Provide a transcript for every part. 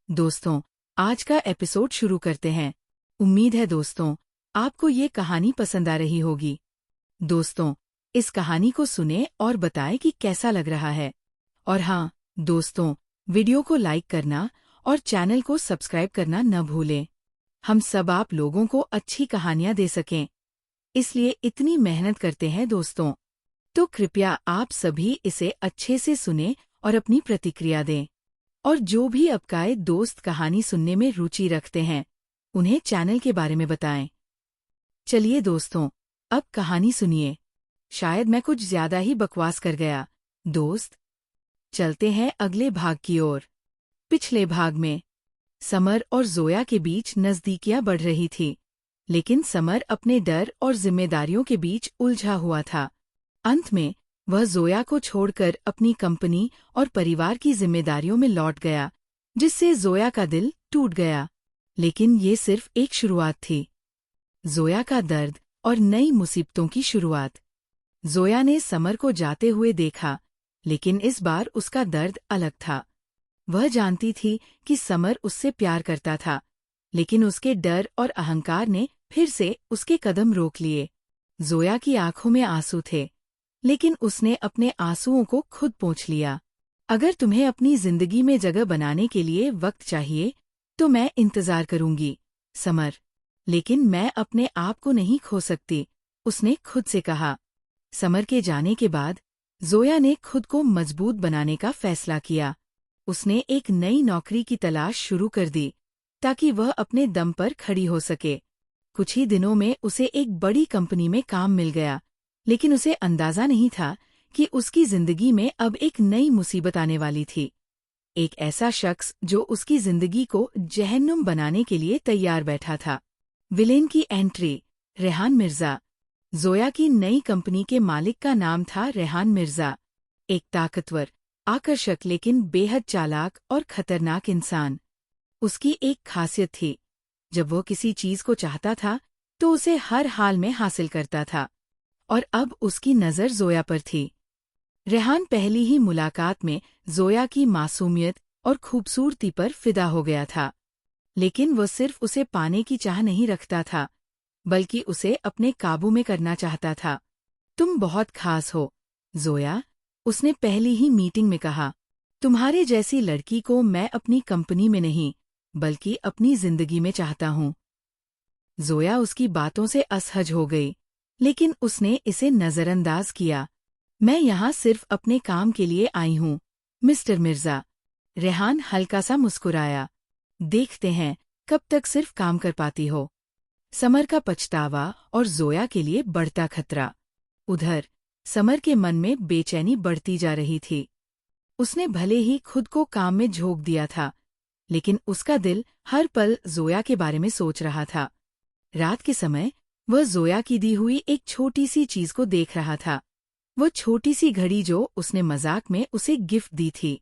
दोस्तों, आज का एपिसोड शुरू करते हैं। उम्मीद है दोस्तों, आपको ये कहानी पसंद आ रही होगी। दोस्तों, इस कहानी को सुने और बताएं कि कैसा लग रहा है। और हाँ, दोस्तों, वीडियो को लाइक करना और चैनल को सब्सक्राइब करना न भूलें। हम सब आप लोगों को अच्छी कहानियां दे सकें, इसलिए इतनी मेहनत करते हैं दोस्तों। तो कृपया आप सभी इसे अच्छे से सुनें और अपनी प्रतिक्रिया दें। और जो भी आपके दोस्त कहानी सुनने में रुचि रखते हैं, उन्हें चैनल के बारे में बताएं। चलिए दोस्तों, अब कहानी सुनिए। शायद मैं कुछ ज्यादा ही बकवास कर गया। दोस्त, चलते हैं अगले भाग की ओर। पिछले भाग में समर और जोया के बीच नजदीकियां बढ़ रही थी, लेकिन समर अपने डर और जिम्मेदारियों के बीच उलझा हुआ था। अंत में वह जोया को छोड़कर अपनी कंपनी और परिवार की जिम्मेदारियों में लौट गया, जिससे जोया का दिल टूट गया। लेकिन ये सिर्फ एक शुरुआत थी। जोया का दर्द और नई मुसीबतों की शुरुआत। जोया ने समर को जाते हुए देखा, लेकिन इस बार उसका दर्द अलग था। वह जानती थी कि समर उससे प्यार करता था, लेकिन उसके डर और अहंकार ने फिर से उसके कदम रोक लिए। जोया की आंखों में आंसू थे, लेकिन उसने अपने आंसुओं को खुद पोंछ लिया। अगर तुम्हें अपनी जिंदगी में जगह बनाने के लिए वक्त चाहिए, तो मैं इंतजार करूंगी, समर। लेकिन मैं अपने आप को नहीं खो सकती, उसने खुद से कहा। समर के जाने के बाद जोया ने खुद को मजबूत बनाने का फैसला किया। उसने एक नई नौकरी की तलाश शुरू कर दी, ताकि वह अपने दम पर खड़ी हो सके। कुछ ही दिनों में उसे एक बड़ी कंपनी में काम मिल गया, लेकिन उसे अंदाजा नहीं था कि उसकी जिंदगी में अब एक नई मुसीबत आने वाली थी। एक ऐसा शख्स जो उसकी जिंदगी को जहन्नुम बनाने के लिए तैयार बैठा था। विलेन की एंट्री, रेहान मिर्जा। जोया की नई कंपनी के मालिक का नाम था रेहान मिर्जा। एक ताकतवर, आकर्षक लेकिन बेहद चालाक और खतरनाक इंसान। उसकी एक खासियत थी, जब वो किसी चीज को चाहता था तो उसे हर हाल में हासिल करता था। और अब उसकी नज़र जोया पर थी। रेहान पहली ही मुलाकात में जोया की मासूमियत और खूबसूरती पर फिदा हो गया था। लेकिन वो सिर्फ उसे पाने की चाह नहीं रखता था, बल्कि उसे अपने काबू में करना चाहता था। तुम बहुत खास हो, जोया, उसने पहली ही मीटिंग में कहा। तुम्हारे जैसी लड़की को मैं अपनी कंपनी में नहीं, बल्कि अपनी जिंदगी में चाहता हूँ। जोया उसकी बातों से असहज हो गई, लेकिन उसने इसे नजरअंदाज किया। मैं यहाँ सिर्फ अपने काम के लिए आई हूँ, मिस्टर मिर्जा। रेहान हल्का सा मुस्कुराया। देखते हैं कब तक सिर्फ काम कर पाती हो। समर का पछतावा और जोया के लिए बढ़ता खतरा। उधर समर के मन में बेचैनी बढ़ती जा रही थी। उसने भले ही खुद को काम में झोंक दिया था, लेकिन उसका दिल हर पल जोया के बारे में सोच रहा था। रात के समय वह जोया की दी हुई एक छोटी सी चीज को देख रहा था। वो छोटी सी घड़ी जो उसने मजाक में उसे गिफ्ट दी थी।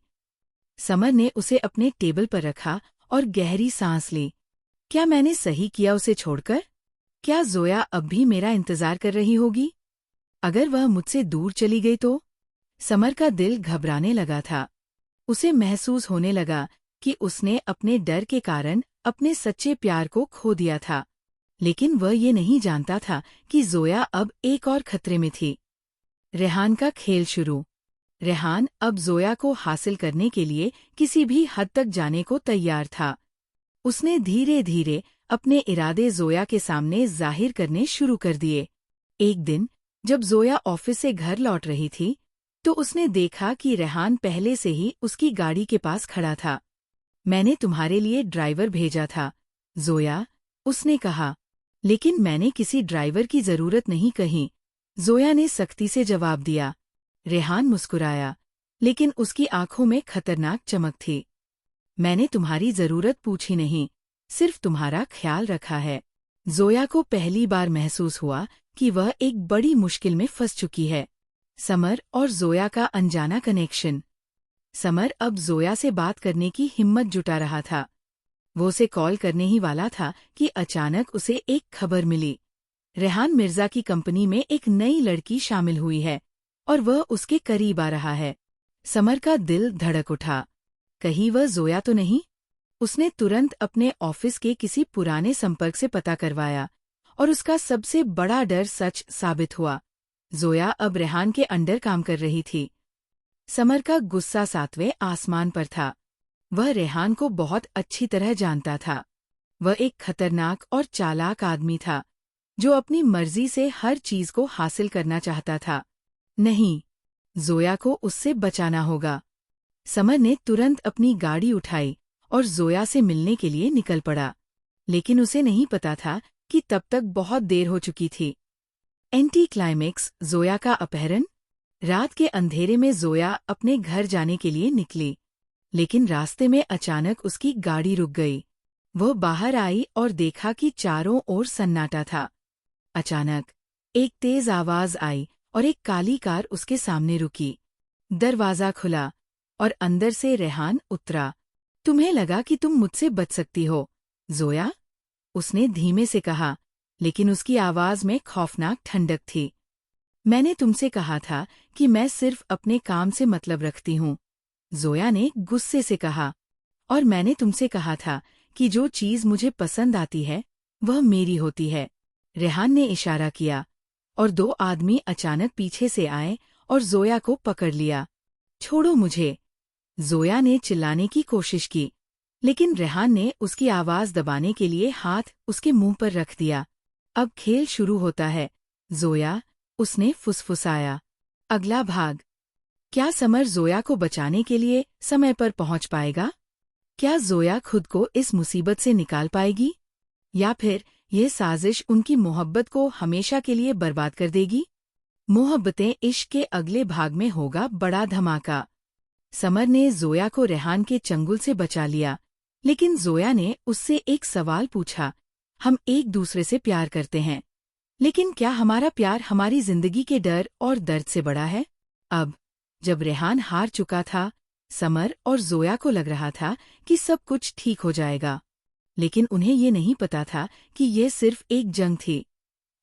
समर ने उसे अपने टेबल पर रखा और गहरी सांस ली। क्या मैंने सही किया उसे छोड़कर? क्या जोया अब भी मेरा इंतजार कर रही होगी? अगर वह मुझसे दूर चली गई तो? समर का दिल घबराने लगा था। उसे महसूस होने लगा कि उसने अपने डर के कारण अपने सच्चे प्यार को खो दिया था। लेकिन वह ये नहीं जानता था कि जोया अब एक और खतरे में थी। रेहान का खेल शुरू। रेहान अब जोया को हासिल करने के लिए किसी भी हद तक जाने को तैयार था। उसने धीरे धीरे अपने इरादे जोया के सामने जाहिर करने शुरू कर दिए। एक दिन जब जोया ऑफिस से घर लौट रही थी, तो उसने देखा कि रेहान पहले से ही उसकी गाड़ी के पास खड़ा था। मैंने तुम्हारे लिए ड्राइवर भेजा था, जोया, उसने कहा। लेकिन मैंने किसी ड्राइवर की जरूरत नहीं कही, जोया ने सख्ती से जवाब दिया। रेहान मुस्कुराया, लेकिन उसकी आंखों में खतरनाक चमक थी। मैंने तुम्हारी जरूरत पूछी नहीं, सिर्फ तुम्हारा ख्याल रखा है। जोया को पहली बार महसूस हुआ कि वह एक बड़ी मुश्किल में फंस चुकी है। समर और जोया का अनजाना कनेक्शन। समर अब जोया से बात करने की हिम्मत जुटा रहा था। वो उसे कॉल करने ही वाला था कि अचानक उसे एक खबर मिली। रेहान मिर्जा की कंपनी में एक नई लड़की शामिल हुई है और वह उसके करीब आ रहा है। समर का दिल धड़क उठा। कहीं वह जोया तो नहीं? उसने तुरंत अपने ऑफिस के किसी पुराने संपर्क से पता करवाया और उसका सबसे बड़ा डर सच साबित हुआ। जोया अब रेहान के अंडर काम कर रही थी। समर का गुस्सा 7वें आसमान पर था। वह रेहान को बहुत अच्छी तरह जानता था। वह एक खतरनाक और चालाक आदमी था जो अपनी मर्जी से हर चीज को हासिल करना चाहता था। नहीं, जोया को उससे बचाना होगा। समर ने तुरंत अपनी गाड़ी उठाई और जोया से मिलने के लिए निकल पड़ा, लेकिन उसे नहीं पता था कि तब तक बहुत देर हो चुकी थी। एंटी क्लाइमेक्स, जोया का अपहरण। रात के अंधेरे में जोया अपने घर जाने के लिए निकली, लेकिन रास्ते में अचानक उसकी गाड़ी रुक गई। वह बाहर आई और देखा कि चारों ओर सन्नाटा था। अचानक एक तेज आवाज आई और एक काली कार उसके सामने रुकी। दरवाजा खुला और अंदर से रेहान उतरा। तुम्हें लगा कि तुम मुझसे बच सकती हो, जोया? उसने धीमे से कहा, लेकिन उसकी आवाज में खौफनाक ठंडक थी। मैंने तुमसे कहा था कि मैं सिर्फ अपने काम से मतलब रखती हूँ, जोया ने गुस्से से कहा। और मैंने तुमसे कहा था कि जो चीज मुझे पसंद आती है वह मेरी होती है। रेहान ने इशारा किया और 2 आदमी अचानक पीछे से आए और जोया को पकड़ लिया। छोड़ो मुझे, जोया ने चिल्लाने की कोशिश की, लेकिन रेहान ने उसकी आवाज दबाने के लिए हाथ उसके मुंह पर रख दिया। अब खेल शुरू होता है, जोया, उसने फुसफुसाया। अगला भाग। क्या समर जोया को बचाने के लिए समय पर पहुंच पाएगा? क्या जोया खुद को इस मुसीबत से निकाल पाएगी? या फिर यह साजिश उनकी मोहब्बत को हमेशा के लिए बर्बाद कर देगी? मोहब्बतें इश्क के अगले भाग में होगा बड़ा धमाका। समर ने जोया को रेहान के चंगुल से बचा लिया, लेकिन जोया ने उससे एक सवाल पूछा। हम एक दूसरे से प्यार करते हैं, लेकिन क्या हमारा प्यार हमारी जिंदगी के डर और दर्द से बड़ा है? अब, जब रेहान हार चुका था, समर और जोया को लग रहा था कि सब कुछ ठीक हो जाएगा, लेकिन उन्हें ये नहीं पता था कि ये सिर्फ एक जंग थी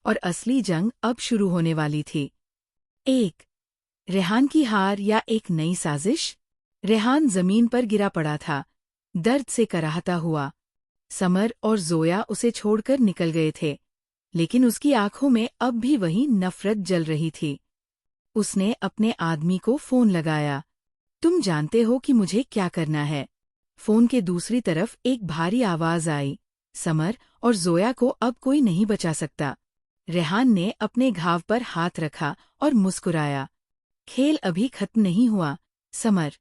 और असली जंग अब शुरू होने वाली थी। 1. रेहान की हार या एक नई साजिश? रेहान जमीन पर गिरा पड़ा था, दर्द से कराहता हुआ। समर और जोया उसे छोड़कर निकल गए थे, लेकिन उसकी आंखों में अब भी वही नफरत जल रही थी। उसने अपने आदमी को फोन लगाया। तुम जानते हो कि मुझे क्या करना है। फोन के दूसरी तरफ एक भारी आवाज आई। समर और जोया को अब कोई नहीं बचा सकता। रेहान ने अपने घाव पर हाथ रखा और मुस्कुराया। खेल अभी खत्म नहीं हुआ, समर।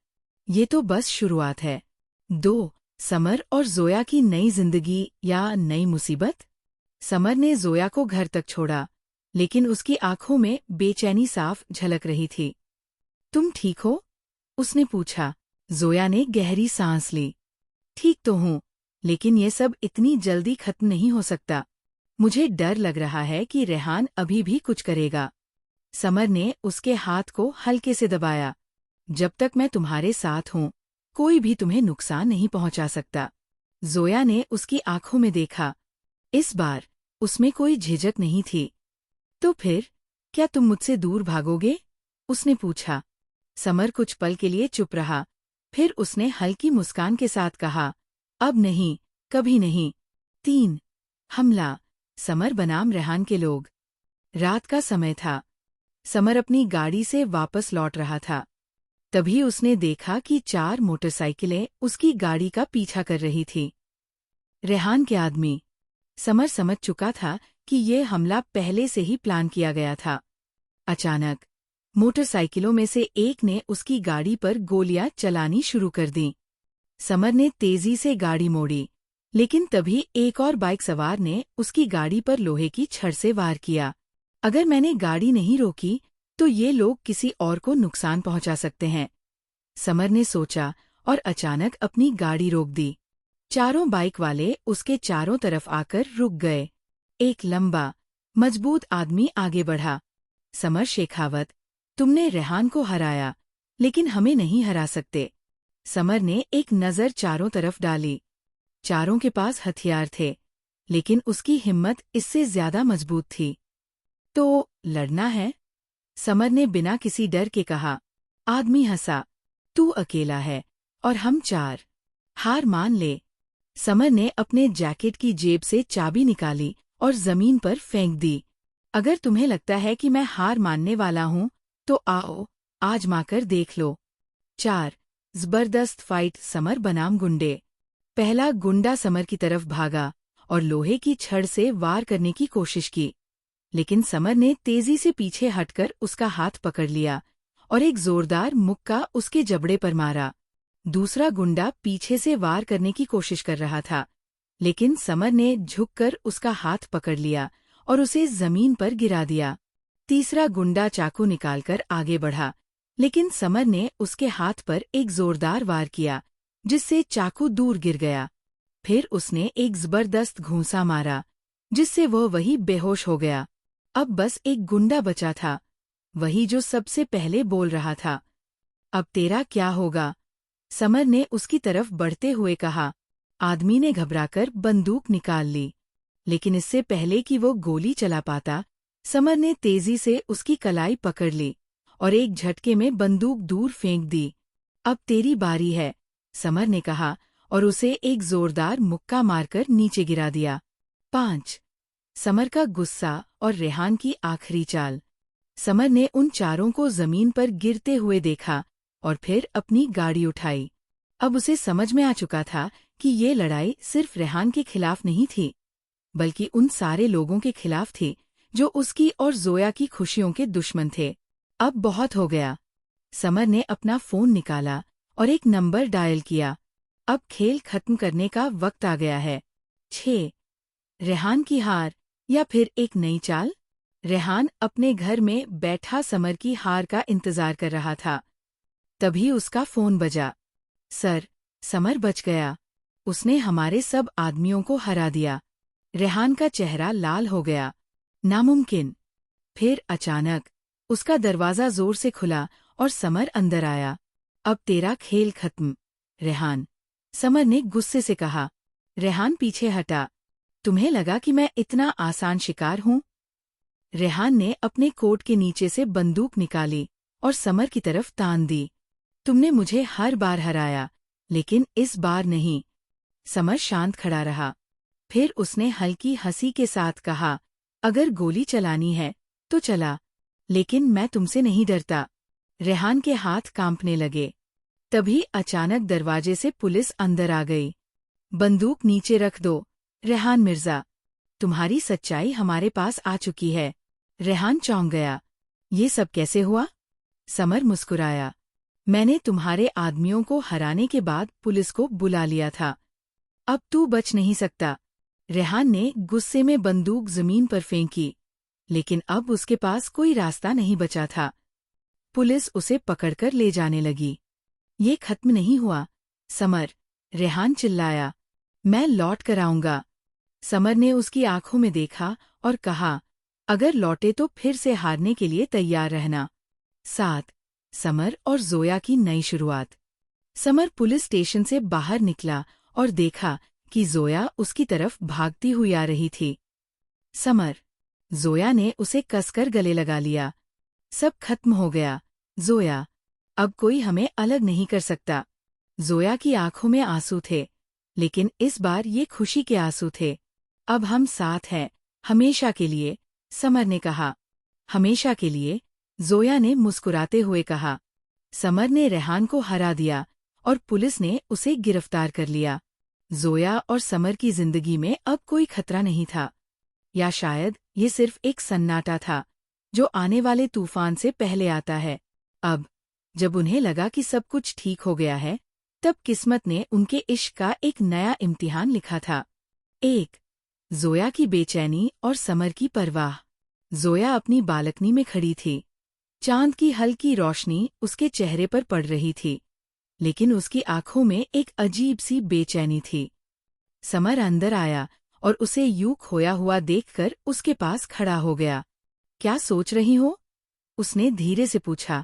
ये तो बस शुरुआत है। 2. समर और जोया की नई जिंदगी या नई मुसीबत? समर ने जोया को घर तक छोड़ा, लेकिन उसकी आंखों में बेचैनी साफ झलक रही थी। तुम ठीक हो? उसने पूछा। जोया ने गहरी सांस ली। ठीक तो हूँ, लेकिन ये सब इतनी जल्दी खत्म नहीं हो सकता। मुझे डर लग रहा है कि रेहान अभी भी कुछ करेगा। समर ने उसके हाथ को हल्के से दबाया। जब तक मैं तुम्हारे साथ हूँ, कोई भी तुम्हें नुकसान नहीं पहुंचा सकता। जोया ने उसकी आंखों में देखा। इस बार उसमें कोई झिझक नहीं थी। तो फिर, क्या तुम मुझसे दूर भागोगे? उसने पूछा। समर कुछ पल के लिए चुप रहा, फिर उसने हल्की मुस्कान के साथ कहा, अब नहीं, कभी नहीं। 3. हमला, समर बनाम रेहान के लोग। रात का समय था। समर अपनी गाड़ी से वापस लौट रहा था। तभी उसने देखा कि 4 मोटरसाइकिलें उसकी गाड़ी का पीछा कर रही थी। रेहान के आदमी। समर समझ चुका था कि ये हमला पहले से ही प्लान किया गया था। अचानक, मोटरसाइकिलों में से एक ने उसकी गाड़ी पर गोलियां चलानी शुरू कर दीं। समर ने तेजी से गाड़ी मोड़ी, लेकिन तभी एक और बाइक सवार ने उसकी गाड़ी पर लोहे की छड़ से वार किया। अगर मैंने गाड़ी नहीं रोकी, तो ये लोग किसी और को नुकसान पहुंचा सकते हैं, समर ने सोचा और अचानक अपनी गाड़ी रोक दी। चारों बाइक वाले उसके चारों तरफ आकर रुक गए। एक लंबा, मजबूत आदमी आगे बढ़ा। समर शेखावत, तुमने रेहान को हराया, लेकिन हमें नहीं हरा सकते। समर ने एक नज़र चारों तरफ डाली। चारों के पास हथियार थे, लेकिन उसकी हिम्मत इससे ज्यादा मजबूत थी। तो लड़ना है? समर ने बिना किसी डर के कहा। आदमी हंसा। तू अकेला है और हम 4। हार मान ले, समर ने अपने जैकेट की जेब से चाबी निकाली और जमीन पर फेंक दी। अगर तुम्हें लगता है कि मैं हार मानने वाला हूँ, तो आओ, आजमाकर देख लो। 4 जबरदस्त फाइट समर बनाम गुंडे। पहला गुंडा समर की तरफ भागा और लोहे की छड़ से वार करने की कोशिश की, लेकिन समर ने तेजी से पीछे हटकर उसका हाथ पकड़ लिया और एक जोरदार मुक्का उसके जबड़े पर मारा। दूसरा गुंडा पीछे से वार करने की कोशिश कर रहा था, लेकिन समर ने झुककर उसका हाथ पकड़ लिया और उसे जमीन पर गिरा दिया। तीसरा गुंडा चाकू निकालकर आगे बढ़ा, लेकिन समर ने उसके हाथ पर एक जोरदार वार किया, जिससे चाकू दूर गिर गया। फिर उसने एक जबरदस्त घूंसा मारा, जिससे वह वही बेहोश हो गया। अब बस एक गुंडा बचा था, वही जो सबसे पहले बोल रहा था। अब तेरा क्या होगा? समर ने उसकी तरफ बढ़ते हुए कहा। आदमी ने घबराकर बंदूक निकाल ली, लेकिन इससे पहले कि वो गोली चला पाता, समर ने तेजी से उसकी कलाई पकड़ ली और एक झटके में बंदूक दूर फेंक दी। अब तेरी बारी है, समर ने कहा और उसे एक जोरदार मुक्का मारकर नीचे गिरा दिया। 5 समर का गुस्सा और रेहान की आखिरी चाल। समर ने उन चारों को जमीन पर गिरते हुए देखा और फिर अपनी गाड़ी उठाई। अब उसे समझ में आ चुका था कि ये लड़ाई सिर्फ रेहान के खिलाफ नहीं थी, बल्कि उन सारे लोगों के खिलाफ थी जो उसकी और जोया की खुशियों के दुश्मन थे। अब बहुत हो गया। समर ने अपना फोन निकाला और एक नंबर डायल किया। अब खेल खत्म करने का वक्त आ गया है। 6 रेहान की हार या फिर एक नई चाल? रेहान अपने घर में बैठा समर की हार का इंतजार कर रहा था। तभी उसका फोन बजा। सर, समर बच गया। उसने हमारे सब आदमियों को हरा दिया। रेहान का चेहरा लाल हो गया। नामुमकिन। फिर अचानक उसका दरवाजा जोर से खुला और समर अंदर आया। अब तेरा खेल खत्म, रेहान, समर ने गुस्से से कहा। रेहान पीछे हटा। तुम्हें लगा कि मैं इतना आसान शिकार हूं? रेहान ने अपने कोट के नीचे से बंदूक निकाली और समर की तरफ तान दी। तुमने मुझे हर बार हराया, लेकिन इस बार नहीं। समर शांत खड़ा रहा। फिर उसने हल्की हंसी के साथ कहा, अगर गोली चलानी है तो चला, लेकिन मैं तुमसे नहीं डरता। रेहान के हाथ कांपने लगे। तभी अचानक दरवाजे से पुलिस अंदर आ गई। बंदूक नीचे रख दो, रेहान मिर्जा। तुम्हारी सच्चाई हमारे पास आ चुकी है। रेहान चौंक गया। ये सब कैसे हुआ? समर मुस्कुराया। मैंने तुम्हारे आदमियों को हराने के बाद पुलिस को बुला लिया था। अब तू बच नहीं सकता। रेहान ने गुस्से में बंदूक जमीन पर फेंकी, लेकिन अब उसके पास कोई रास्ता नहीं बचा था। पुलिस उसे पकड़कर ले जाने लगी। ये खत्म नहीं हुआ, समर, रेहान चिल्लाया। मैं लौट कर आऊंगा। समर ने उसकी आंखों में देखा और कहा, अगर लौटे तो फिर से हारने के लिए तैयार रहना। 7 समर और जोया की नई शुरुआत। समर पुलिस स्टेशन से बाहर निकला और देखा कि जोया उसकी तरफ भागती हुई आ रही थी। समर, जोया ने उसे कसकर गले लगा लिया। सब खत्म हो गया, जोया। अब कोई हमें अलग नहीं कर सकता। जोया की आंखों में आंसू थे, लेकिन इस बार ये खुशी के आंसू थे। अब हम साथ हैं, हमेशा के लिए, समर ने कहा। हमेशा के लिए, जोया ने मुस्कुराते हुए कहा। समर ने रेहान को हरा दिया और पुलिस ने उसे गिरफ्तार कर लिया। जोया और समर की जिंदगी में अब कोई खतरा नहीं था, या शायद ये सिर्फ एक सन्नाटा था जो आने वाले तूफान से पहले आता है। अब जब उन्हें लगा कि सब कुछ ठीक हो गया है, तब किस्मत ने उनके इश्क का एक नया इम्तिहान लिखा था। 1 जोया की बेचैनी और समर की परवाह। जोया अपनी बालकनी में खड़ी थी। चांद की हल्की रोशनी उसके चेहरे पर पड़ रही थी, लेकिन उसकी आंखों में एक अजीब सी बेचैनी थी। समर अंदर आया और उसे यूं खोया हुआ देखकर उसके पास खड़ा हो गया। क्या सोच रही हो? उसने धीरे से पूछा।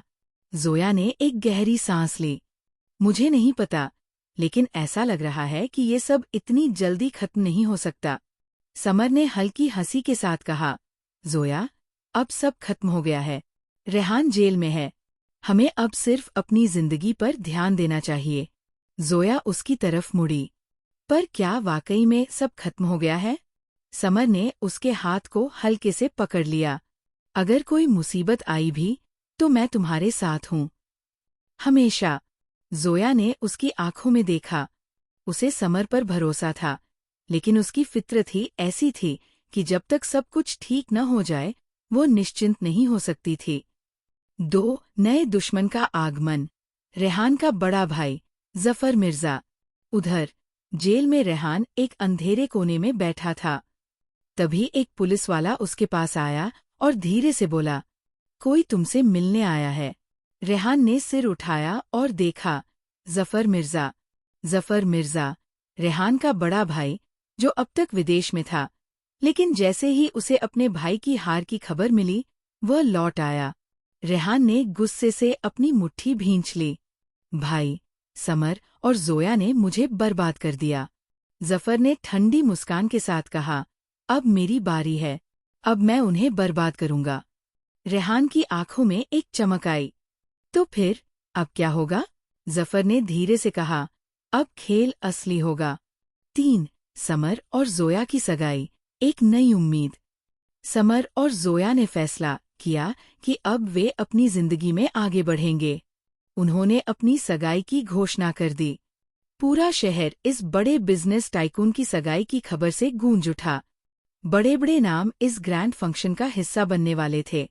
जोया ने एक गहरी सांस ली। मुझे नहीं पता, लेकिन ऐसा लग रहा है कि ये सब इतनी जल्दी खत्म नहीं हो सकता। समर ने हल्की हंसी के साथ कहा। जोया, अब सब खत्म हो गया है। रेहान जेल में है। हमें अब सिर्फ अपनी जिंदगी पर ध्यान देना चाहिए। जोया उसकी तरफ मुड़ी। पर क्या वाकई में सब खत्म हो गया है? समर ने उसके हाथ को हल्के से पकड़ लिया। अगर कोई मुसीबत आई भी, तो मैं तुम्हारे साथ हूँ। हमेशा। जोया ने उसकी आंखों में देखा। उसे समर पर भरोसा था, लेकिन उसकी फितरत ही ऐसी थी कि जब तक सब कुछ ठीक न हो जाए, वो निश्चिंत नहीं हो सकती थी। 2 नए दुश्मन का आगमन। रेहान का बड़ा भाई, जफर मिर्जा। उधर, जेल में रेहान एक अंधेरे कोने में बैठा था। तभी एक पुलिसवाला उसके पास आया और धीरे से बोला, कोई तुमसे मिलने आया है। रेहान ने सिर उठाया और देखा, जफर मिर्जा। जफर मिर्जा, रेहान का बड़ा भाई, जो अब तक विदेश में था, लेकिन जैसे ही उसे अपने भाई की हार की खबर मिली, वह लौट आया। रेहान ने गुस्से से अपनी मुट्ठी भींच ली। भाई, समर और जोया ने मुझे बर्बाद कर दिया। जफर ने ठंडी मुस्कान के साथ कहा, अब मेरी बारी है। अब मैं उन्हें बर्बाद करूंगा। रेहान की आंखों में एक चमक आई। तो फिर, अब क्या होगा? जफर ने धीरे से कहा, अब खेल असली होगा। 3 समर और जोया की सगाई, एक नई उम्मीद। समर और जोया ने फैसला किया कि अब वे अपनी जिंदगी में आगे बढ़ेंगे। उन्होंने अपनी सगाई की घोषणा कर दी। पूरा शहर इस बड़े बिजनेस टाइकून की सगाई की खबर से गूंज उठा। बड़े बड़े नाम इस ग्रैंड फंक्शन का हिस्सा बनने वाले थे।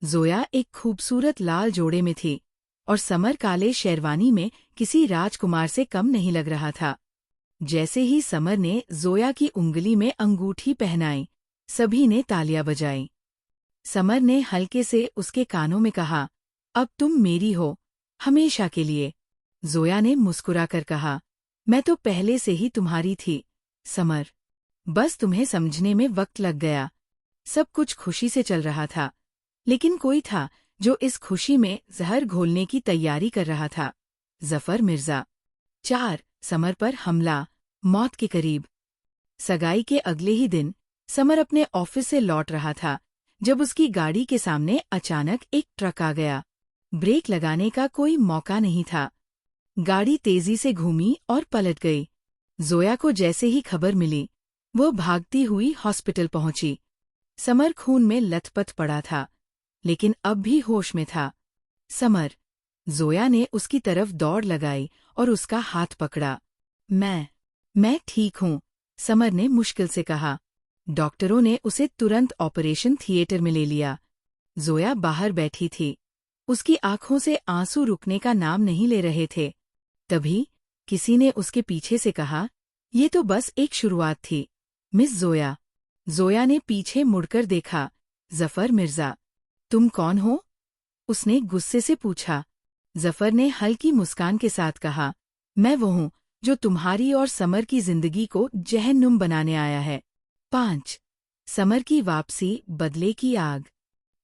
जोया एक खूबसूरत लाल जोड़े में थी, और समर काले शेरवानी में किसी राजकुमार से कम नहीं लग रहा था। जैसे ही समर ने जोया की उंगली में अंगूठी पहनाई, सभी ने तालियां बजाई। समर ने हल्के से उसके कानों में कहा, अब तुम मेरी हो, हमेशा के लिए। जोया ने मुस्कुराकर कहा, मैं तो पहले से ही तुम्हारी थी, समर। बस तुम्हें समझने में वक्त लग गया। सब कुछ खुशी से चल रहा था, लेकिन कोई था जो इस खुशी में जहर घोलने की तैयारी कर रहा था। जफर मिर्जा। 4 समर पर हमला, मौत के करीब। सगाई के अगले ही दिन समर अपने ऑफिस से लौट रहा था, जब उसकी गाड़ी के सामने अचानक एक ट्रक आ गया। ब्रेक लगाने का कोई मौका नहीं था। गाड़ी तेजी से घूमी और पलट गई। जोया को जैसे ही खबर मिली, वो भागती हुई हॉस्पिटल पहुंची। समर खून में लथपथ पड़ा था, लेकिन अब भी होश में था। समर। जोया ने उसकी तरफ दौड़ लगाई और उसका हाथ पकड़ा। मैं ठीक हूँ, समर ने मुश्किल से कहा। डॉक्टरों ने उसे तुरंत ऑपरेशन थिएटर में ले लिया। जोया बाहर बैठी थी। उसकी आंखों से आंसू रुकने का नाम नहीं ले रहे थे। तभी किसी ने उसके पीछे से कहा, ये तो बस एक शुरुआत थी, मिस जोया। जोया ने पीछे मुड़कर देखा। जफर मिर्जा। तुम कौन हो? उसने गुस्से से पूछा। जफर ने हल्की मुस्कान के साथ कहा, मैं वो हूँ जो तुम्हारी और समर की जिंदगी को जहन्नुम बनाने आया है। 5 समर की वापसी, बदले की आग।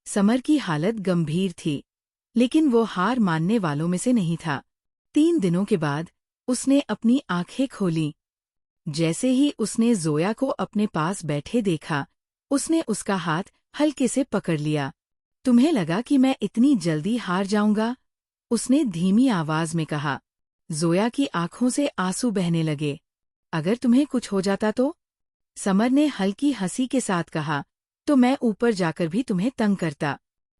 समर की हालत गंभीर थी, लेकिन वो हार मानने वालों में से नहीं था। 3 दिनों के बाद उसने अपनी आंखें खोलीं। जैसे ही उसने जोया को अपने पास बैठे देखा, उसने उसका हाथ हल्के से पकड़ लिया। तुम्हें लगा कि मैं इतनी जल्दी हार जाऊंगा? उसने धीमी आवाज में कहा। जोया की आंखों से आंसू बहने लगे। अगर तुम्हें कुछ हो जाता तो? समर ने हल्की हंसी के साथ कहा, तो मैं ऊपर जाकर भी तुम्हें तंग करता।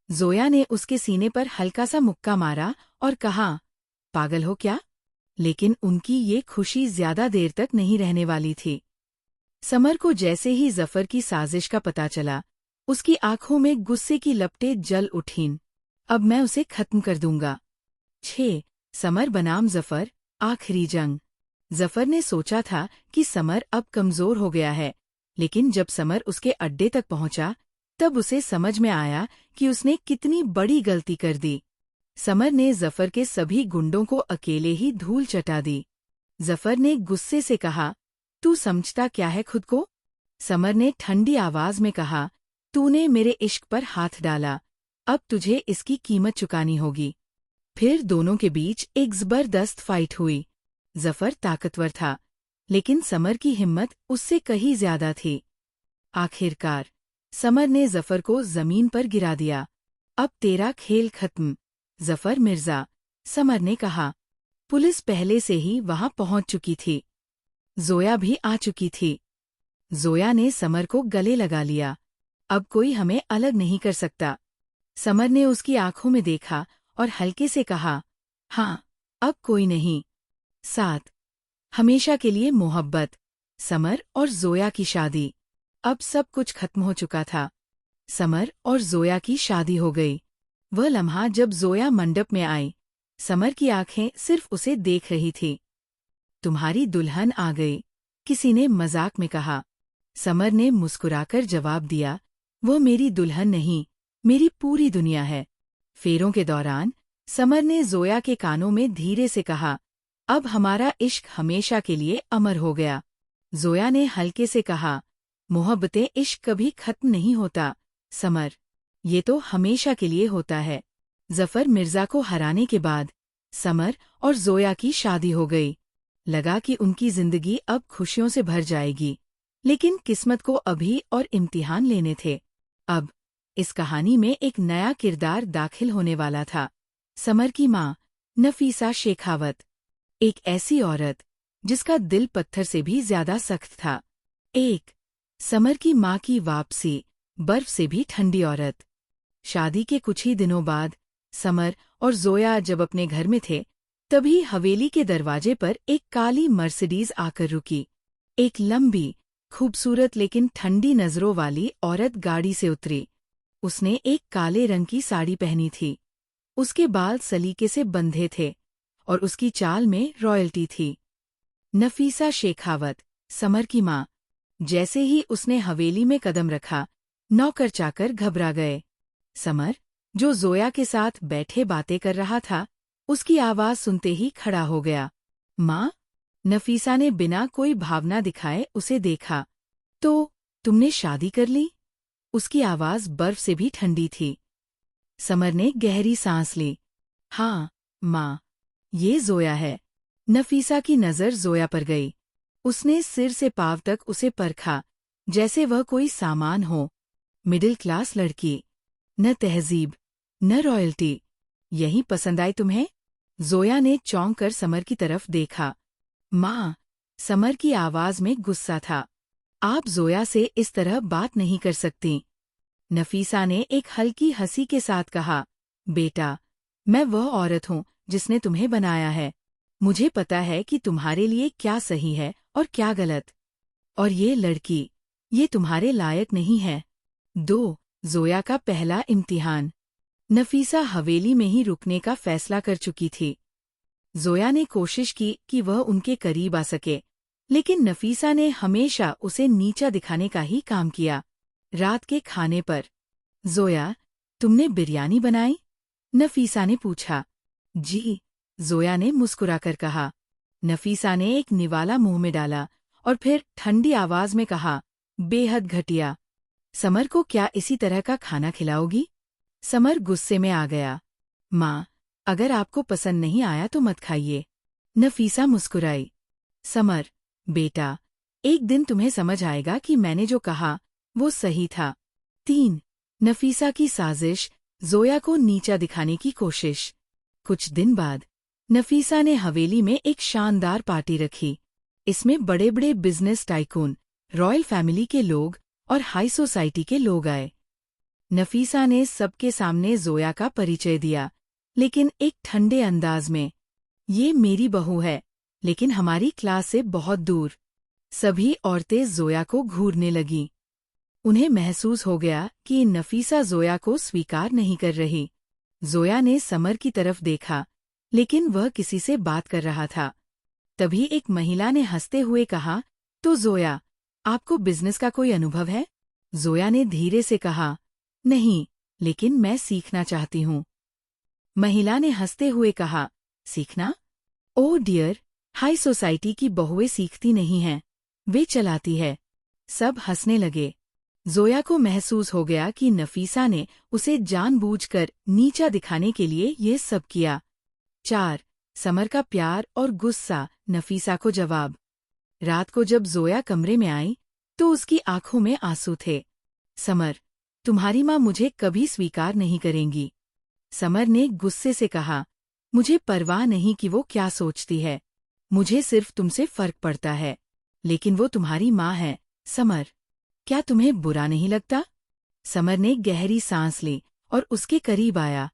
जोया ने उसके सीने पर हल्का सा मुक्का मारा और कहा, पागल हो क्या? लेकिन उनकी ये खुशी ज्यादा देर तक नहीं रहने वाली थी। समर को जैसे ही जफर की साजिश का पता चला, उसकी आंखों में गुस्से की लपटें जल उठीं। अब मैं उसे खत्म कर दूंगा। 6 समर बनाम जफर, आखिरी जंग। जफर ने सोचा था कि समर अब कमजोर हो गया है, लेकिन जब समर उसके अड्डे तक पहुंचा, तब उसे समझ में आया कि उसने कितनी बड़ी गलती कर दी। समर ने जफर के सभी गुंडों को अकेले ही धूल चटा दी। जफर ने गुस्से से कहा, तू समझता क्या है खुद को? समर ने ठंडी आवाज में कहा, तूने मेरे इश्क पर हाथ डाला, अब तुझे इसकी कीमत चुकानी होगी। फिर दोनों के बीच एक जबरदस्त फाइट हुई। जफर ताकतवर था, लेकिन समर की हिम्मत उससे कहीं ज्यादा थी। आखिरकार समर ने जफर को जमीन पर गिरा दिया। अब तेरा खेल खत्म, जफर मिर्जा, समर ने कहा। पुलिस पहले से ही वहां पहुंच चुकी थी। जोया भी आ चुकी थी। जोया ने समर को गले लगा लिया। अब कोई हमें अलग नहीं कर सकता। समर ने उसकी आंखों में देखा और हल्के से कहा, हाँ, अब कोई नहीं। 7 हमेशा के लिए मोहब्बत। समर और जोया की शादी। अब सब कुछ खत्म हो चुका था। समर और जोया की शादी हो गई। वह लम्हा जब जोया मंडप में आई, समर की आंखें सिर्फ उसे देख रही थी। तुम्हारी दुल्हन आ गई, किसी ने मजाक में कहा। समर ने मुस्कुराकर जवाब दिया, वो मेरी दुल्हन नहीं, मेरी पूरी दुनिया है। फेरों के दौरान समर ने जोया के कानों में धीरे से कहा, अब हमारा इश्क हमेशा के लिए अमर हो गया। जोया ने हल्के से कहा, मोहब्बतें इश्क कभी खत्म नहीं होता समर, ये तो हमेशा के लिए होता है। जफर मिर्जा को हराने के बाद समर और जोया की शादी हो गई। लगा कि उनकी जिंदगी अब खुशियों से भर जाएगी, लेकिन किस्मत को अभी और इम्तिहान लेने थे। अब इस कहानी में एक नया किरदार दाखिल होने वाला था। समर की माँ नफीसा शेखावत, एक ऐसी औरत जिसका दिल पत्थर से भी ज्यादा सख्त था। एक समर की माँ की वापसी, बर्फ से भी ठंडी औरत। शादी के कुछ ही दिनों बाद समर और जोया जब अपने घर में थे, तभी हवेली के दरवाजे पर एक काली मर्सिडीज आकर रुकी। एक लंबी, खूबसूरत लेकिन ठंडी नजरों वाली औरत गाड़ी से उतरी। उसने एक काले रंग की साड़ी पहनी थी। उसके बाल सलीके से बंधे थे और उसकी चाल में रॉयल्टी थी। नफीसा शेखावत, समर की माँ। जैसे ही उसने हवेली में कदम रखा, नौकर चाकर घबरा गए। समर, जो जोया के साथ बैठे बातें कर रहा था, उसकी आवाज सुनते ही खड़ा हो गया। माँ? नफीसा ने बिना कोई भावना दिखाए उसे देखा। तो तुमने शादी कर ली? उसकी आवाज बर्फ से भी ठंडी थी। समर ने गहरी सांस ली। हाँ, माँ, ये जोया है। नफीसा की नजर जोया पर गई। उसने सिर से पांव तक उसे परखा, जैसे वह कोई सामान हो। मिडिल क्लास लड़की, न तहजीब, न रॉयल्टी। यही पसंद आई तुम्हें? जोया ने चौंक कर समर की तरफ देखा। माँ, समर की आवाज में गुस्सा था। आप जोया से इस तरह बात नहीं कर सकती। नफीसा ने एक हल्की हंसी के साथ कहा, बेटा, मैं वह औरत हूँ जिसने तुम्हें बनाया है। मुझे पता है कि तुम्हारे लिए क्या सही है और क्या गलत। और ये लड़की, ये तुम्हारे लायक नहीं है। 2 जोया का पहला इम्तिहान। नफीसा हवेली में ही रुकने का फैसला कर चुकी थी। जोया ने कोशिश की कि वह उनके करीब आ सके, लेकिन नफीसा ने हमेशा उसे नीचा दिखाने का ही काम किया। रात के खाने पर, जोया, तुमने बिरयानी बनाई? नफीसा ने पूछा। जी, जोया ने मुस्कुराकर कहा। नफीसा ने एक निवाला मुंह में डाला और फिर ठंडी आवाज में कहा, बेहद घटिया। समर को क्या इसी तरह का खाना खिलाओगी? समर गुस्से में आ गया। माँ, अगर आपको पसंद नहीं आया तो मत खाइए। नफीसा मुस्कुराई। समर, बेटा, एक दिन तुम्हें समझ आएगा कि मैंने जो कहा वो सही था। 3 नफीसा की साजिश, जोया को नीचा दिखाने की कोशिश। कुछ दिन बाद नफीसा ने हवेली में एक शानदार पार्टी रखी। इसमें बड़े बड़े बिजनेस टाइकून, रॉयल फैमिली के लोग और हाई सोसाइटी के लोग आए। नफीसा ने सबके सामने जोया का परिचय दिया, लेकिन एक ठंडे अंदाज में। ये मेरी बहू है, लेकिन हमारी क्लास से बहुत दूर। सभी औरतें जोया को घूरने लगीं। उन्हें महसूस हो गया कि नफीसा जोया को स्वीकार नहीं कर रही। जोया ने समर की तरफ देखा, लेकिन वह किसी से बात कर रहा था। तभी एक महिला ने हंसते हुए कहा, तो जोया, आपको बिजनेस का कोई अनुभव है? जोया ने धीरे से कहा, नहीं, लेकिन मैं सीखना चाहती हूँ। महिला ने हंसते हुए कहा, सीखना? ओह डियर, हाई सोसाइटी की बहुएं सीखती नहीं हैं, वे चलाती है। सब हंसने लगे। जोया को महसूस हो गया कि नफीसा ने उसे जानबूझकर नीचा दिखाने के लिए ये सब किया। 4 समर का प्यार और गुस्सा, नफीसा को जवाब। रात को जब जोया कमरे में आई, तो उसकी आंखों में आंसू थे। समर, तुम्हारी माँ मुझे कभी स्वीकार नहीं करेंगी। समर ने गुस्से से कहा, मुझे परवाह नहीं कि वो क्या सोचती है। मुझे सिर्फ तुमसे फर्क पड़ता है। लेकिन वो तुम्हारी माँ है, समर। क्या तुम्हें बुरा नहीं लगता? समर ने गहरी सांस ली और उसके करीब आया।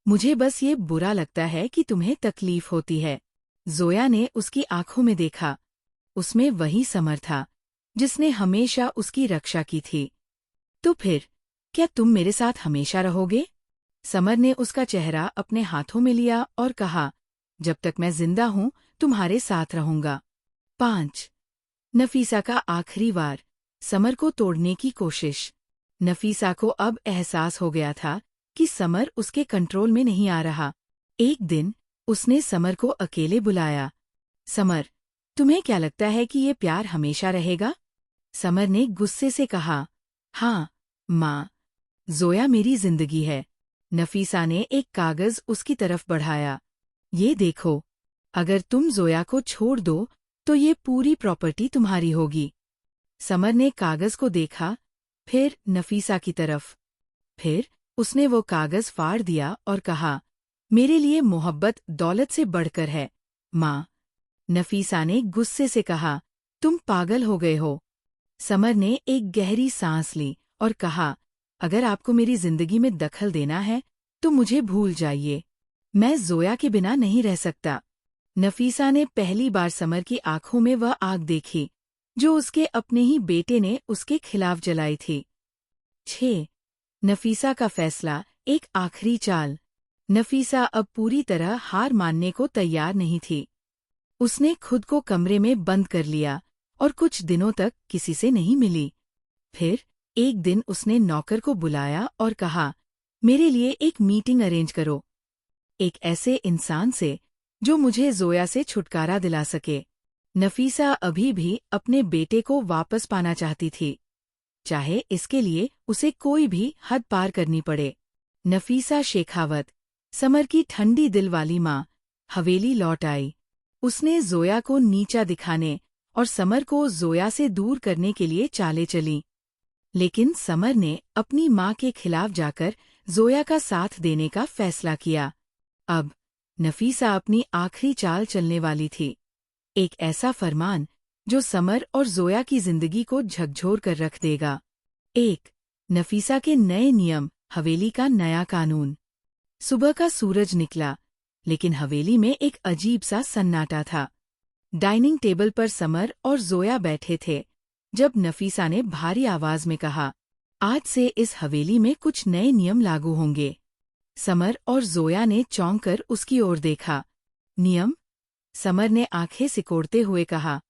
मुझे बस ये बुरा लगता है कि तुम्हें तकलीफ होती है। जोया ने उसकी आंखों में देखा। उसमें वही समर था जिसने हमेशा उसकी रक्षा की थी। तो फिर क्या तुम मेरे साथ हमेशा रहोगे? समर ने उसका चेहरा अपने हाथों में लिया और कहा, जब तक मैं जिंदा हूं तुम्हारे साथ रहूंगा। 5 नफीसा का आखिरी वार। समर को तोड़ने की कोशिश। नफीसा को अब एहसास हो गया था कि समर उसके कंट्रोल में नहीं आ रहा। एक दिन उसने समर को अकेले बुलाया। समर, तुम्हें क्या लगता है कि ये प्यार हमेशा रहेगा? समर ने गुस्से से कहा, हाँ, माँ। जोया मेरी जिंदगी है। नफीसा ने एक कागज उसकी तरफ बढ़ाया। ये देखो, अगर तुम जोया को छोड़ दो तो ये पूरी प्रॉपर्टी तुम्हारी होगी। समर ने कागज को देखा, फिर नफीसा की तरफ। फिर उसने वो कागज फाड़ दिया और कहा, मेरे लिए मोहब्बत दौलत से बढ़कर है, माँ। नफीसा ने गुस्से से कहा, तुम पागल हो गए हो। समर ने एक गहरी सांस ली और कहा, अगर आपको मेरी जिंदगी में दखल देना है तो मुझे भूल जाइए। मैं जोया के बिना नहीं रह सकता। नफीसा ने पहली बार समर की आंखों में वह आग देखी जो उसके अपने ही बेटे ने उसके खिलाफ जलाई थी। 6 नफीसा का फैसला, एक आखिरी चाल। नफीसा अब पूरी तरह हार मानने को तैयार नहीं थी। उसने खुद को कमरे में बंद कर लिया और कुछ दिनों तक किसी से नहीं मिली। फिर एक दिन उसने नौकर को बुलाया और कहा, मेरे लिए एक मीटिंग अरेंज करो। एक ऐसे इंसान से जो मुझे जोया से छुटकारा दिला सके। नफीसा अभी भी अपने बेटे को वापस पाना चाहती थी, चाहे इसके लिए उसे कोई भी हद पार करनी पड़े। नफीसा शेखावत, समर की ठंडी दिल वाली माँ, हवेली लौट आई। उसने जोया को नीचा दिखाने और समर को जोया से दूर करने के लिए चाले चली। लेकिन समर ने अपनी माँ के खिलाफ जाकर जोया का साथ देने का फैसला किया। अब नफीसा अपनी आखिरी चाल चलने वाली थी। एक ऐसा फरमान जो समर और जोया की जिंदगी को झकझोर कर रख देगा। 1 नफीसा के नए नियम, हवेली का नया कानून। सुबह का सूरज निकला, लेकिन हवेली में एक अजीब सा सन्नाटा था। डाइनिंग टेबल पर समर और जोया बैठे थे जब नफीसा ने भारी आवाज में कहा, आज से इस हवेली में कुछ नए नियम लागू होंगे। समर और जोया ने चौंक कर उसकी ओर देखा। नियम? समर ने आंखें सिकोड़ते हुए कहा,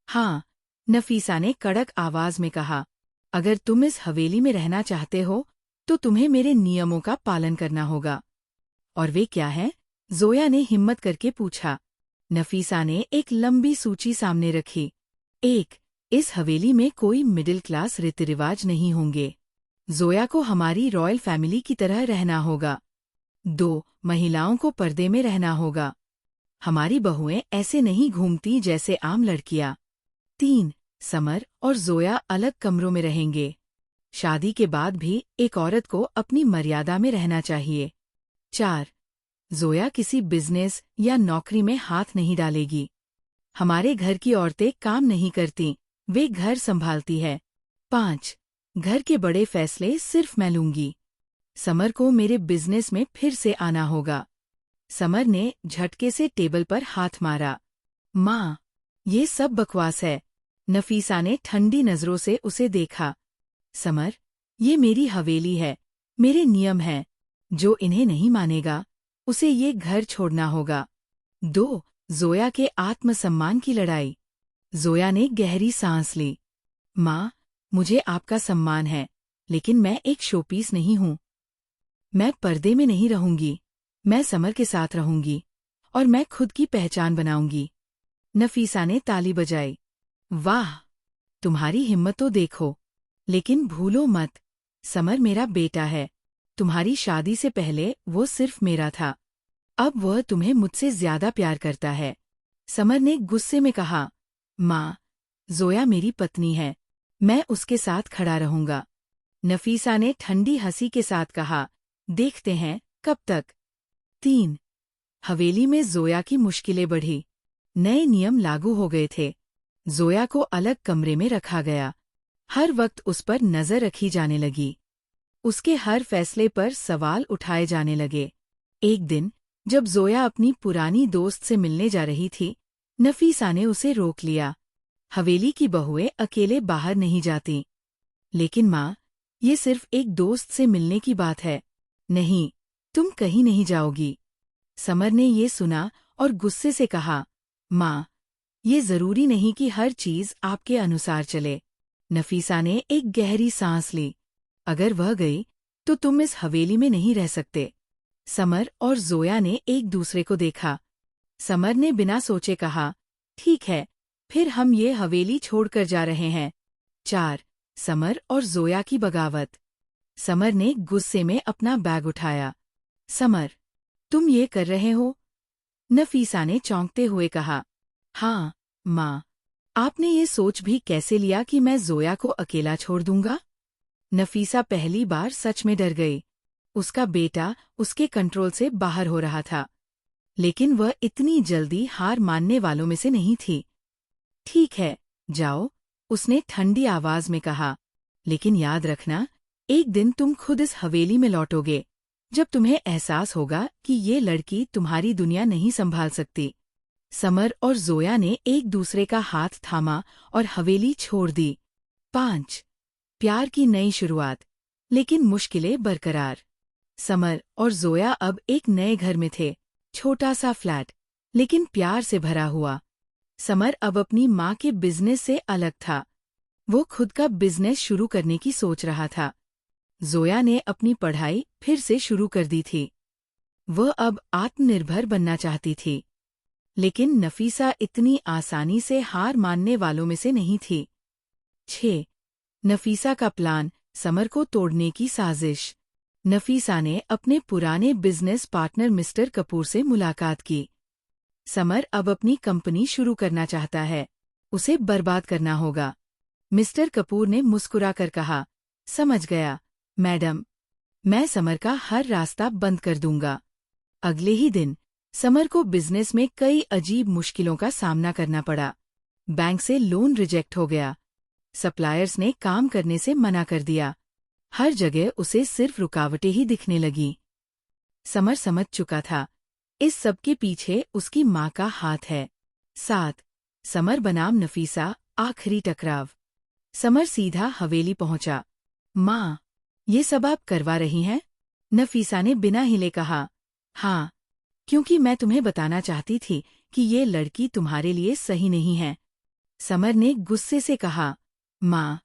हाँ। नफीसा ने कड़क आवाज में कहा, अगर तुम इस हवेली में रहना चाहते हो तो तुम्हें मेरे नियमों का पालन करना होगा। और वे क्या हैं? जोया ने हिम्मत करके पूछा। नफीसा ने एक लंबी सूची सामने रखी। 1 इस हवेली में कोई मिडिल क्लास रीति रिवाज नहीं होंगे। जोया को हमारी रॉयल फैमिली की तरह रहना होगा। 2 महिलाओं को पर्दे में रहना होगा। हमारी बहुएं ऐसे नहीं घूमती जैसे आम लड़कियां। 3 समर और जोया अलग कमरों में रहेंगे। शादी के बाद भी एक औरत को अपनी मर्यादा में रहना चाहिए। 4 जोया किसी बिजनेस या नौकरी में हाथ नहीं डालेगी। हमारे घर की औरतें काम नहीं करती, वे घर संभालती है। 5 घर के बड़े फैसले सिर्फ मैं लूंगी। समर को मेरे बिजनेस में फिर से आना होगा। समर ने झटके से टेबल पर हाथ मारा। माँ, ये सब बकवास है। नफीसा ने ठंडी नजरों से उसे देखा। समर, ये मेरी हवेली है, मेरे नियम हैं। जो इन्हें नहीं मानेगा उसे ये घर छोड़ना होगा। 2 जोया के आत्मसम्मान की लड़ाई। जोया ने गहरी सांस ली। माँ, मुझे आपका सम्मान है, लेकिन मैं एक शोपीस नहीं हूँ। मैं पर्दे में नहीं रहूंगी। मैं समर के साथ रहूंगी और मैं खुद की पहचान बनाऊंगी। नफीसा ने ताली बजाई। वाह, तुम्हारी हिम्मत तो देखो। लेकिन भूलो मत, समर मेरा बेटा है। तुम्हारी शादी से पहले वो सिर्फ मेरा था। अब वह तुम्हें मुझसे ज्यादा प्यार करता है। समर ने गुस्से में कहा, माँ, जोया मेरी पत्नी है, मैं उसके साथ खड़ा रहूंगा। नफीसा ने ठंडी हंसी के साथ कहा, देखते हैं कब तक। 3 हवेली में जोया की मुश्किलें बढ़ी। नए नियम लागू हो गए थे। जोया को अलग कमरे में रखा गया। हर वक्त उस पर नजर रखी जाने लगी। उसके हर फैसले पर सवाल उठाए जाने लगे। एक दिन जब जोया अपनी पुरानी दोस्त से मिलने जा रही थी, नफीसा ने उसे रोक लिया। हवेली की बहुएं अकेले बाहर नहीं जातीं। लेकिन माँ, ये सिर्फ एक दोस्त से मिलने की बात है। नहीं, तुम कहीं नहीं जाओगी। समर ने ये सुना और गुस्से से कहा, माँ, ये जरूरी नहीं कि हर चीज आपके अनुसार चले। नफीसा ने एक गहरी सांस ली। अगर वह गई तो तुम इस हवेली में नहीं रह सकते। समर और जोया ने एक दूसरे को देखा। समर ने बिना सोचे कहा, ठीक है, फिर हम ये हवेली छोड़कर जा रहे हैं। 4. समर और जोया की बगावत। समर ने गुस्से में अपना बैग उठाया। समर, तुम ये कर रहे हो? नफीसा ने चौंकते हुए कहा, हाँ, माँ। आपने ये सोच भी कैसे लिया कि मैं जोया को अकेला छोड़ दूंगा? नफीसा पहली बार सच में डर गई। उसका बेटा उसके कंट्रोल से बाहर हो रहा था। लेकिन वह इतनी जल्दी हार मानने वालों में से नहीं थी। ठीक है, जाओ, उसने ठंडी आवाज में कहा। लेकिन याद रखना, एक दिन तुम खुद इस हवेली में लौटोगे, जब तुम्हें एहसास होगा कि ये लड़की तुम्हारी दुनिया नहीं संभाल सकती। समर और जोया ने एक दूसरे का हाथ थामा और हवेली छोड़ दी। 5. प्यार की नई शुरुआत, लेकिन मुश्किलें बरकरार। समर और जोया अब एक नए घर में थे। छोटा सा फ्लैट, लेकिन प्यार से भरा हुआ। समर अब अपनी माँ के बिजनेस से अलग था। वो खुद का बिजनेस शुरू करने की सोच रहा था। जोया ने अपनी पढ़ाई फिर से शुरू कर दी थी। वह अब आत्मनिर्भर बनना चाहती थी। लेकिन नफीसा इतनी आसानी से हार मानने वालों में से नहीं थी। 6. नफीसा का प्लान, समर को तोड़ने की साजिश। नफीसा ने अपने पुराने बिजनेस पार्टनर मिस्टर कपूर से मुलाकात की। समर अब अपनी कंपनी शुरू करना चाहता है। उसे बर्बाद करना होगा। मिस्टर कपूर ने मुस्कुराकर कहा, समझ गया, मैडम। मैं समर का हर रास्ता बंद कर दूंगा। अगले ही दिन समर को बिजनेस में कई अजीब मुश्किलों का सामना करना पड़ा। बैंक से लोन रिजेक्ट हो गया। सप्लायर्स ने काम करने से मना कर दिया। हर जगह उसे सिर्फ रुकावटें ही दिखने लगी। समर समझ चुका था, इस सब के पीछे उसकी माँ का हाथ है। 7. समर बनाम नफीसा, आखिरी टकराव। समर सीधा हवेली पहुंचा। माँ, ये सब आप करवा रही हैं? नफीसा ने बिना हिले कहा, हाँ, क्योंकि मैं तुम्हें बताना चाहती थी कि ये लड़की तुम्हारे लिए सही नहीं है। समर ने गुस्से से कहा, माँ,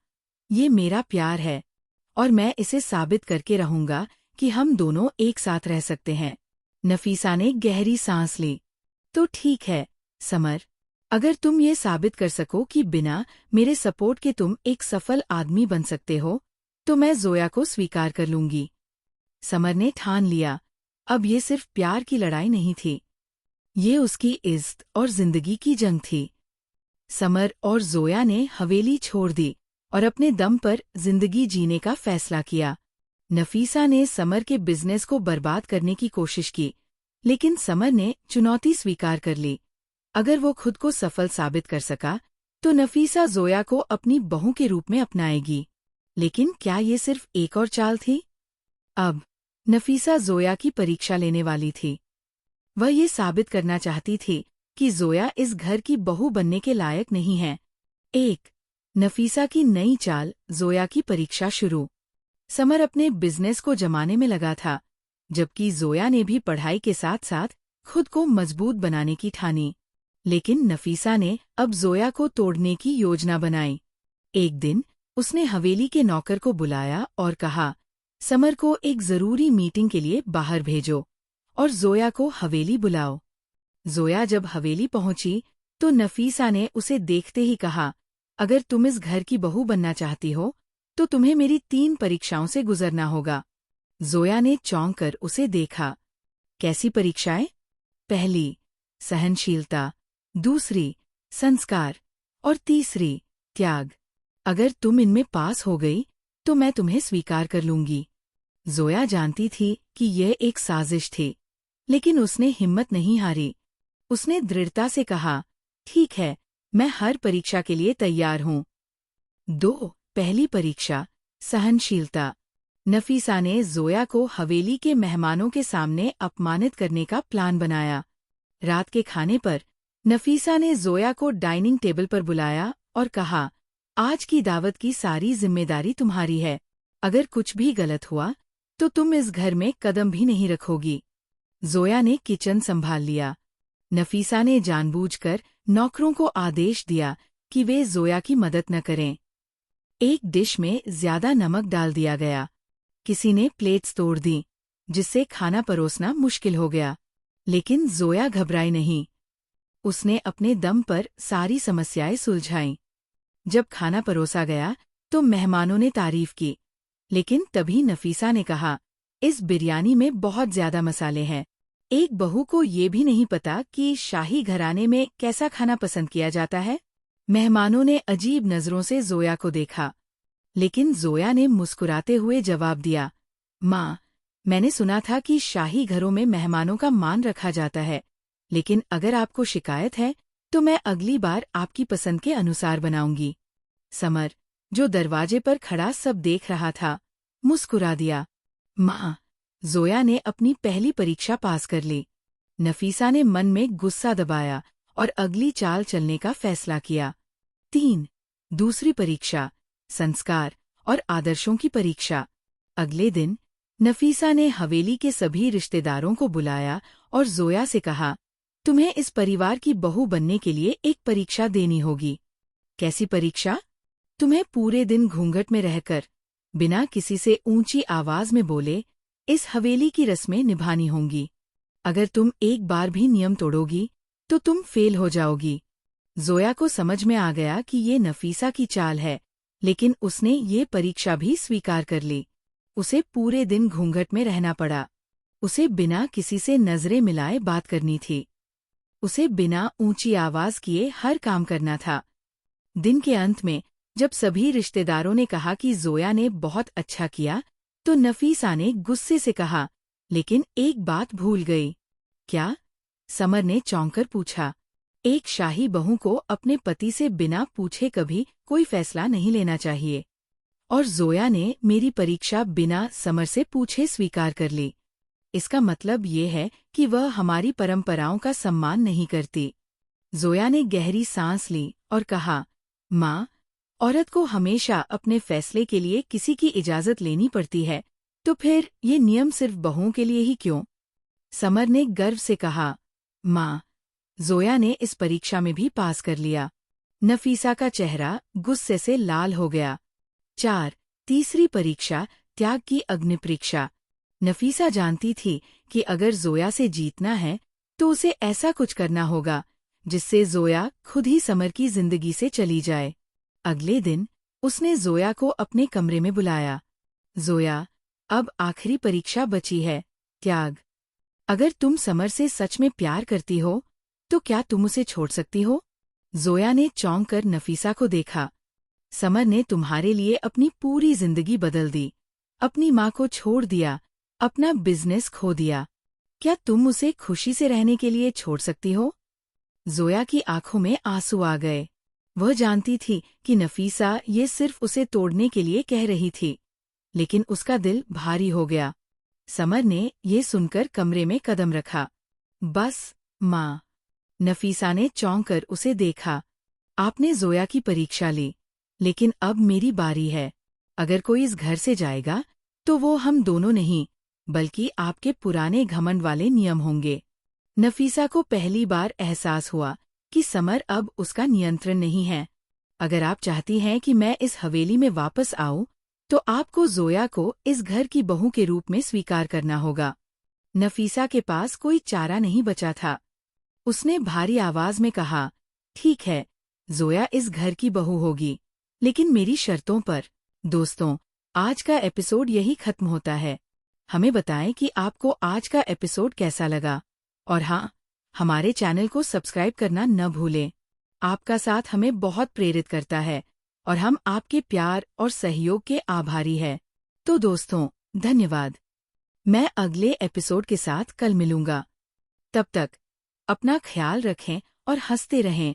ये मेरा प्यार है, और मैं इसे साबित करके रहूंगा कि हम दोनों एक साथ रह सकते हैं। नफीसा ने गहरी सांस ली। तो ठीक है, समर, अगर तुम ये साबित कर सको कि बिना मेरे सपोर्ट के तुम एक सफल आदमी बन सकते हो, तो मैं जोया को स्वीकार कर लूंगी। समर ने ठान लिया, अब ये सिर्फ प्यार की लड़ाई नहीं थी। ये उसकी इज्जत और जिंदगी की जंग थी। समर और जोया ने हवेली छोड़ दी और अपने दम पर जिंदगी जीने का फैसला किया। नफीसा ने समर के बिजनेस को बर्बाद करने की कोशिश की, लेकिन समर ने चुनौती स्वीकार कर ली। अगर वो खुद को सफल साबित कर सका, तो नफीसा जोया को अपनी बहू के रूप में अपनाएगी। लेकिन क्या ये सिर्फ एक और चाल थी? अब नफीसा जोया की परीक्षा लेने वाली थी। वह ये साबित करना चाहती थी कि जोया इस घर की बहू बनने के लायक नहीं है। 1. नफीसा की नई चाल, जोया की परीक्षा शुरू। समर अपने बिजनेस को जमाने में लगा था, जबकि जोया ने भी पढ़ाई के साथ साथ खुद को मजबूत बनाने की ठानी। लेकिन नफीसा ने अब जोया को तोड़ने की योजना बनाई। एक दिन उसने हवेली के नौकर को बुलाया और कहा, समर को एक जरूरी मीटिंग के लिए बाहर भेजो और जोया को हवेली बुलाओ। जोया जब हवेली पहुंची तो नफीसा ने उसे देखते ही कहा, अगर तुम इस घर की बहू बनना चाहती हो तो तुम्हें मेरी 3 परीक्षाओं से गुजरना होगा। जोया ने चौंक कर उसे देखा। कैसी परीक्षाएं? पहली, सहनशीलता। दूसरी, संस्कार। और तीसरी, त्याग। अगर तुम इनमें पास हो गई तो मैं तुम्हें स्वीकार कर लूंगी। जोया जानती थी कि यह एक साजिश थी, लेकिन उसने हिम्मत नहीं हारी। उसने दृढ़ता से कहा, ठीक है, मैं हर परीक्षा के लिए तैयार हूँ। 2. पहली परीक्षा, सहनशीलता। नफीसा ने जोया को हवेली के मेहमानों के सामने अपमानित करने का प्लान बनाया। रात के खाने पर नफीसा ने जोया को डाइनिंग टेबल पर बुलाया और कहा, आज की दावत की सारी जिम्मेदारी तुम्हारी है। अगर कुछ भी गलत हुआ तो तुम इस घर में कदम भी नहीं रखोगी। जोया ने किचन संभाल लिया। नफीसा ने जानबूझकर नौकरों को आदेश दिया कि वे जोया की मदद न करें। एक डिश में ज्यादा नमक डाल दिया गया। किसी ने प्लेट्स तोड़ दी, जिससे खाना परोसना मुश्किल हो गया। लेकिन जोया घबराई नहीं। उसने अपने दम पर सारी समस्याएं सुलझाईं। जब खाना परोसा गया तो मेहमानों ने तारीफ की, लेकिन तभी नफीसा ने कहा, इस बिरयानी में बहुत ज्यादा मसाले हैं। एक बहू को ये भी नहीं पता कि शाही घराने में कैसा खाना पसंद किया जाता है। मेहमानों ने अजीब नजरों से जोया को देखा, लेकिन जोया ने मुस्कुराते हुए जवाब दिया, माँ, मैंने सुना था कि शाही घरों में मेहमानों का मान रखा जाता है, लेकिन अगर आपको शिकायत है तो मैं अगली बार आपकी पसंद के अनुसार बनाऊंगी। समर, जो दरवाजे पर खड़ा सब देख रहा था, मुस्कुरा दिया। माँ, जोया ने अपनी पहली परीक्षा पास कर ली। नफीसा ने मन में गुस्सा दबाया और अगली चाल चलने का फैसला किया। 3. दूसरी परीक्षा, संस्कार और आदर्शों की परीक्षा। अगले दिन नफीसा ने हवेली के सभी रिश्तेदारों को बुलाया और जोया से कहा, तुम्हें इस परिवार की बहू बनने के लिए एक परीक्षा देनी होगी। कैसी परीक्षा? तुम्हें पूरे दिन घूंघट में रहकर, बिना किसी से ऊंची आवाज में बोले, इस हवेली की रस्में निभानी होंगी। अगर तुम एक बार भी नियम तोड़ोगी तो तुम फेल हो जाओगी। जोया को समझ में आ गया कि ये नफीसा की चाल है, लेकिन उसने ये परीक्षा भी स्वीकार कर ली। उसे पूरे दिन घूंघट में रहना पड़ा। उसे बिना किसी से नजरें मिलाए बात करनी थी। उसे बिना ऊंची आवाज किए हर काम करना था। दिन के अंत में जब सभी रिश्तेदारों ने कहा कि जोया ने बहुत अच्छा किया, तो नफीसा ने गुस्से से कहा, लेकिन एक बात भूल गई। क्या? समर ने चौंककर पूछा। एक शाही बहू को अपने पति से बिना पूछे कभी कोई फैसला नहीं लेना चाहिए। और जोया ने मेरी परीक्षा बिना समर से पूछे स्वीकार कर ली। इसका मतलब ये है कि वह हमारी परंपराओं का सम्मान नहीं करती। जोया ने गहरी सांस ली और कहा, माँ, औरत को हमेशा अपने फैसले के लिए किसी की इजाजत लेनी पड़ती है, तो फिर ये नियम सिर्फ बहुओं के लिए ही क्यों? समर ने गर्व से कहा, माँ, जोया ने इस परीक्षा में भी पास कर लिया। नफीसा का चेहरा गुस्से से लाल हो गया। 4. तीसरी परीक्षा, त्याग की अग्निपरीक्षा। नफीसा जानती थी कि अगर जोया से जीतना है तो उसे ऐसा कुछ करना होगा जिससे जोया खुद ही समर की जिंदगी से चली जाए। अगले दिन उसने जोया को अपने कमरे में बुलाया। जोया, अब आखिरी परीक्षा बची है, त्याग। अगर तुम समर से सच में प्यार करती हो तो क्या तुम उसे छोड़ सकती हो? जोया ने चौंक कर नफीसा को देखा। समर ने तुम्हारे लिए अपनी पूरी जिंदगी बदल दी, अपनी माँ को छोड़ दिया, अपना बिजनेस खो दिया। क्या तुम उसे खुशी से रहने के लिए छोड़ सकती हो? जोया की आंखों में आंसू आ गए। वह जानती थी कि नफीसा ये सिर्फ उसे तोड़ने के लिए कह रही थी, लेकिन उसका दिल भारी हो गया। समर ने ये सुनकर कमरे में कदम रखा। बस, माँ। नफीसा ने चौंक कर उसे देखा। आपने जोया की परीक्षा ली, लेकिन अब मेरी बारी है। अगर कोई इस घर से जाएगा तो वो हम दोनों नहीं, बल्कि आपके पुराने घमंड वाले नियम होंगे। नफीसा को पहली बार एहसास हुआ कि समर अब उसका नियंत्रण नहीं है। अगर आप चाहती हैं कि मैं इस हवेली में वापस आऊं, तो आपको जोया को इस घर की बहू के रूप में स्वीकार करना होगा। नफीसा के पास कोई चारा नहीं बचा था। उसने भारी आवाज में कहा, ठीक है, जोया इस घर की बहू होगी, लेकिन मेरी शर्तों पर। दोस्तों, आज का एपिसोड यही खत्म होता है। हमें बताएं कि आपको आज का एपिसोड कैसा लगा। और हाँ, हमारे चैनल को सब्सक्राइब करना न भूलें। आपका साथ हमें बहुत प्रेरित करता है और हम आपके प्यार और सहयोग के आभारी हैं। तो दोस्तों, धन्यवाद। मैं अगले एपिसोड के साथ कल मिलूंगा। तब तक अपना ख्याल रखें और हंसते रहें।